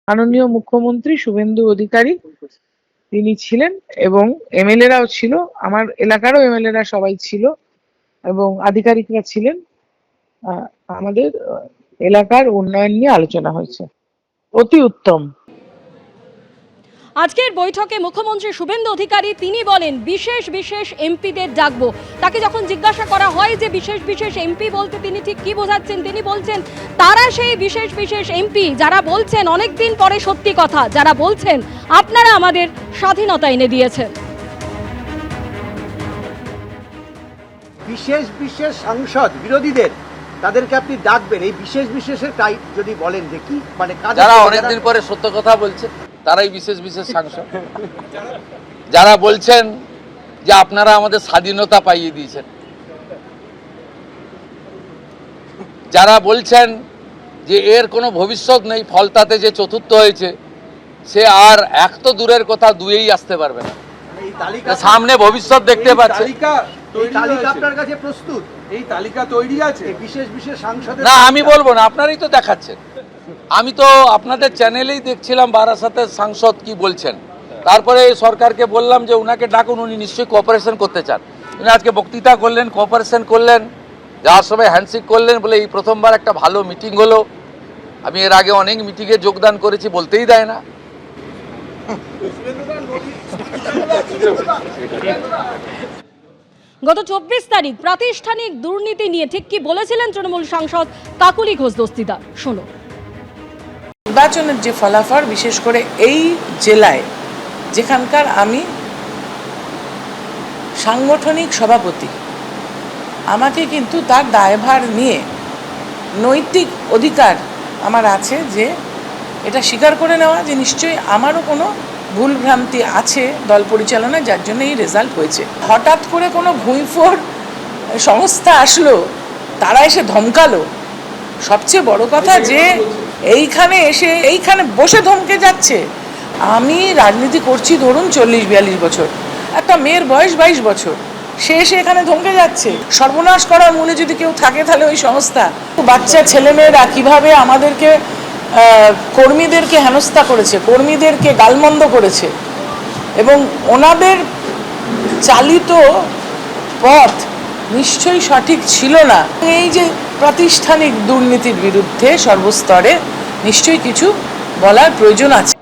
মাননীয় মুখ্যমন্ত্রী শুভেন্দু অধিকারী তিনি ছিলেন এবং এমএলএরাও ছিল, আমার এলাকারও এমএলএরা সবাই ছিল এবং আধিকারিকরা ছিলেন। আমাদের এলাকার উন্নয়ন নিয়ে আলোচনা হয়েছে। অতি উত্তম। আজকের বৈঠকে মুখ্যমন্ত্রী শুভেন্দু অধিকারী তিনি বলেন বিশেষ বিশেষ এমপিদের ডাকবো। তাকে যখন জিজ্ঞাসা করা হয় যে বিশেষ বিশেষ এমপি বলতে তিনি ঠিক কি বোঝাচ্ছেন, তিনি বলছেন তারা সেই বিশেষ বিশেষ এমপি যারা বলছেন অনেকদিন পরে সত্যি কথা, যারা বলছেন আপনারা আমাদের স্বাধীনতা এনে দিয়েছেন। বিশেষ বিশেষ সাংসদ বিরোধীদের তাদেরকে আপনি ডাকবেন, এই বিশেষ বিশেষের টাইপ যদি বলেন যে কি মানে যারা অনেকদিন পরে সত্য কথা বলছে তারাই বিশেষ বিশেষ সাংসদ। যারা বলছেন যে আপনারা আমাদের স্বাধীনতা পাইয়ে দিয়েছেন, যারা বলছেন যে এর কোনো ভবিষ্যৎ নেই, ফলতাতে যে চতুর্থ হয়েছে সে আর এক তো দূরের কথা দুয়েই আসতে পারবে না, সামনে ভবিষ্যৎ দেখতে পাচ্ছে। আপনার কাছে প্রস্তুত এই তালিকা তৈরি আছে বিশেষ বিশেষ সাংসদ না আমি বলবো না, আপনারাই তো দেখাচ্ছেন। আমি তো আপনাদের চ্যানেলেই দেখছিলাম বারাসাতের সাংসদ কি বলছেন, তারপরে সরকারকে বললাম যে উনাকে ডাকুন, উনি নিশ্চয়ই কোঅপারেশন করতে চান। উনি আজকে বক্তৃতা করলেন, কোঅপারেশন করলেন, যাওয়ার সময় হ্যান্ডশেক করলেন, বলে এই প্রথমবার একটা ভালো মিটিং হলো। আমি এর আগে অনেক মিটিংয়ে যোগদান করেছি, বলতেই দেয় না। গত 24 তারিখ প্রাতিষ্ঠানিক দুর্নীতি নিয়ে ঠিক কি বলেছিলেন তৃণমূল সাংসদ কাকুলি ঘোষ দস্তিদার, শোনো। নির্বাচনের যে ফলাফল, বিশেষ করে এই জেলায় যেখানকার আমি সাংগঠনিক সভাপতি, আমাকে কিন্তু তার দায়ভার নিয়ে নৈতিক অধিকার আমার আছে যে এটা স্বীকার করে নেওয়া যে নিশ্চয়ই আমারও কোনো ভুলভ্রান্তি আছে দল পরিচালনায়, যার জন্য এই রেজাল্ট হয়েছে। হঠাৎ করে কোনো ভুঁইফোড় সংস্থা আসলো, তারা এসে ধমকালো। সবচেয়ে বড় কথা যে এইখানে বসে ধমকে যাচ্ছে। আমি রাজনীতি করছি ধরুন 40-42 বছর, একটা মেয়ের বয়স 22 বছর, সে এসে এখানে ধমকে যাচ্ছে। সর্বনাশ করার মূলে যদি কেউ থাকে তাহলে ওই সংস্থা। বাচ্চা ছেলেমেয়েরা কীভাবে আমাদেরকে কর্মীদেরকে হেনস্থা করেছে, কর্মীদেরকে গালমন্দ করেছে, এবং ওনাদের চালিত পথ নিশ্চয়ই সঠিক ছিল না। এই যে প্রাতিষ্ঠানিক দুর্নীতির বিরুদ্ধে সর্বস্তরে নিশ্চয়ই কিছু বলার প্রয়োজন আছে।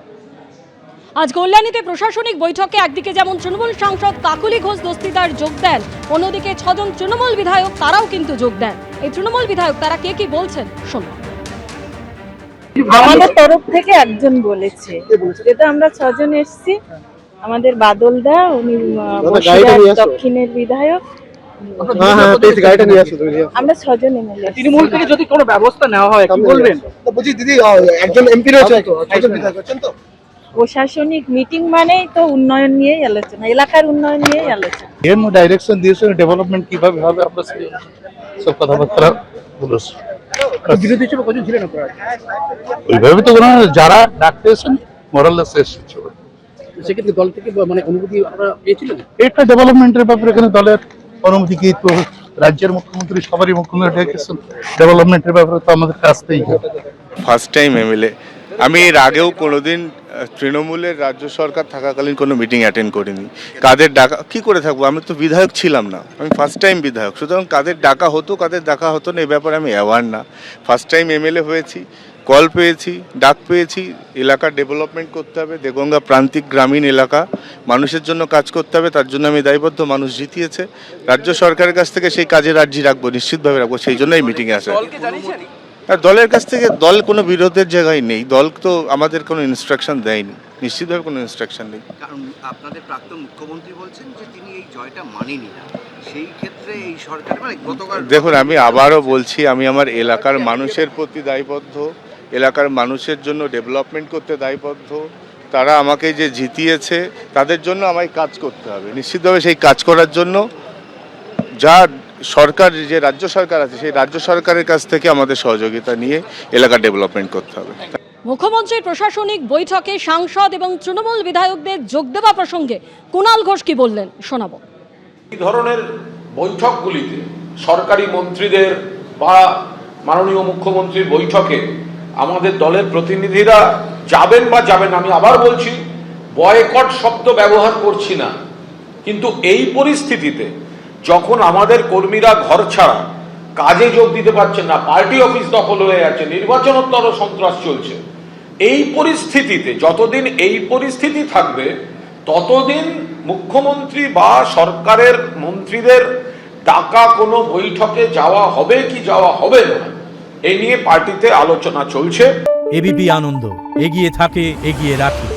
আজ কল্যাণীতে প্রশাসনিক বৈঠকে একদিকে যেমন তৃণমূল সাংসদ কাকুলি ঘোষ দস্তিদার যোগ দেন, অন্যদিকে 6 জন তৃণমূল বিধায়ক তারাও কিন্তু যোগ দেন। এই তৃণমূল বিধায়ক তারা কে কি বলছেন শোনো। আমাদের তরফ থেকে একজন বলেছে, যেটা আমরা 6 জন এসেছি। আমাদের বাদল দা, উনি দক্ষিণের বিধায়ক। আমরা 6 জন এমএলএ। তৃণমূল থেকে যদি কোনো ব্যবস্থা নেওয়া হয় কি বলবেন? বুঝি দিদি একজন এমপি রয়েছে তো, 6 জন বিধায়ক আছেন তো। প্রশাসনিক মিটিং মানেই তো উন্নয়ন নিয়েই আলোচনা, এলাকার উন্নয়ন নিয়েই আলোচনা। এর ডাইরেকশন দিয়েছে, ডেভেলপমেন্ট কিভাবে হবে আমরা সব কথাবার্তা বলেছি। বিরোধী হিসেবে কজন ছিলেন আপনারা? ওইভাবে তো যারা ডাকতে এসেছেন মোরাললেস এসেছে। সেক্ষেত্রে দল থেকে মানে অনুমতি আপনারা পেয়েছিলেন? এটা ডেভেলপমেন্টের ব্যাপারে এখানে দলের অনুমতি কি, তো রাজ্যের মুখ্যমন্ত্রী সবারই মুখ্যমন্ত্রী ডেকেছেন, ডেভেলপমেন্টের ব্যাপারে তো আমাদের আসতেই হবে। First time MLA. আমি এর আগেও কোনোদিন তৃণমূলের রাজ্য সরকার থাকাকালীন কোনো মিটিং অ্যাটেন্ড করিনি। কাদের ডাকা কি করে থাকবো, আমি তো বিধায়ক ছিলাম না, আমি ফার্স্ট টাইম বিধায়ক। সুতরাং কাদের ডাকা হতো কাদের ডাকা হতো না এ ব্যাপারে আমি অ্যাওয়ার না। ফার্স্ট টাইম এমএলএ হয়েছি, কল পেয়েছি, ডাক পেয়েছি। এলাকার ডেভেলপমেন্ট করতে হবে, দেগঙ্গা প্রান্তিক গ্রামীণ এলাকা, মানুষের জন্য কাজ করতে হবে, তার জন্য আমি দায়বদ্ধ। মানুষ জিতিয়েছে, রাজ্য সরকারের কাছ থেকে সেই কাজের আর্জি রাখবো, নিশ্চিতভাবে রাখবো, সেই জন্য এই মিটিংয়ে আসা। আর দলের কাছ থেকে দল কোনো বিরোধের জায়গায় নেই, দল তো আমাদের কোনো ইনস্ট্রাকশন দেয়নি, নিশ্চিতভাবে কোনো ইনস্ট্রাকশন নেই। কারণ আপনাদের প্রাক্তন মুখ্যমন্ত্রী বলছেন যে তিনি এই জয়টা মানেনি না, সেই ক্ষেত্রে এই সরকার মানে গতকাল দেখুন, আমি আবারও বলছি, আমি আমার এলাকার মানুষের প্রতি দায়বদ্ধ, এলাকার মানুষের জন্য ডেভেলপমেন্ট করতে দায়বদ্ধ। তারা আমাকে যে জিতিয়েছে তাদের জন্য আমায় কাজ করতে হবে, নিশ্চিতভাবে সেই কাজ করার জন্য যা সরকার, যে রাজ্য সরকার আছে সেই রাজ্য সরকারের কাছ থেকে আমাদের সহযোগিতা নিয়ে এলাকা ডেভেলপমেন্ট করতে হবে। মুখ্যমন্ত্রীর প্রশাসনিক বৈঠকে সাংসদ এবং তৃণমূল বিধায়কদের যোগ দেওয়া প্রসঙ্গে কুণাল ঘোষ কি বললেন শোনাবো। এই ধরনের বৈঠকগুলিতে সরকারি মন্ত্রীদের বা মাননীয় মুখ্যমন্ত্রীর বৈঠকে আমাদের দলের প্রতিনিধিরা যাবেন বা যাবেন, আমি আবার বলছি বয়কট শব্দ ব্যবহার করছি না, কিন্তু এই পরিস্থিতিতে যখন আমাদের কর্মীরা ঘর ছাড়া, কাজে যোগ দিতে পারছেন না, পার্টি অফিস দখল হয়ে আছে, নির্বাচনোত্তর সন্ত্রাস চলছে, এই পরিস্থিতিতে যতদিন এই পরিস্থিতি থাকবে ততদিন মুখ্যমন্ত্রী বা সরকারের মন্ত্রীদের ডাকা কোনো বৈঠকে যাওয়া হবে কি যাওয়া হবে না, এই নিয়ে পার্টিতে আলোচনা চলছে। এবিপি আনন্দ, এগিয়ে থাকে, এগিয়ে রাখে।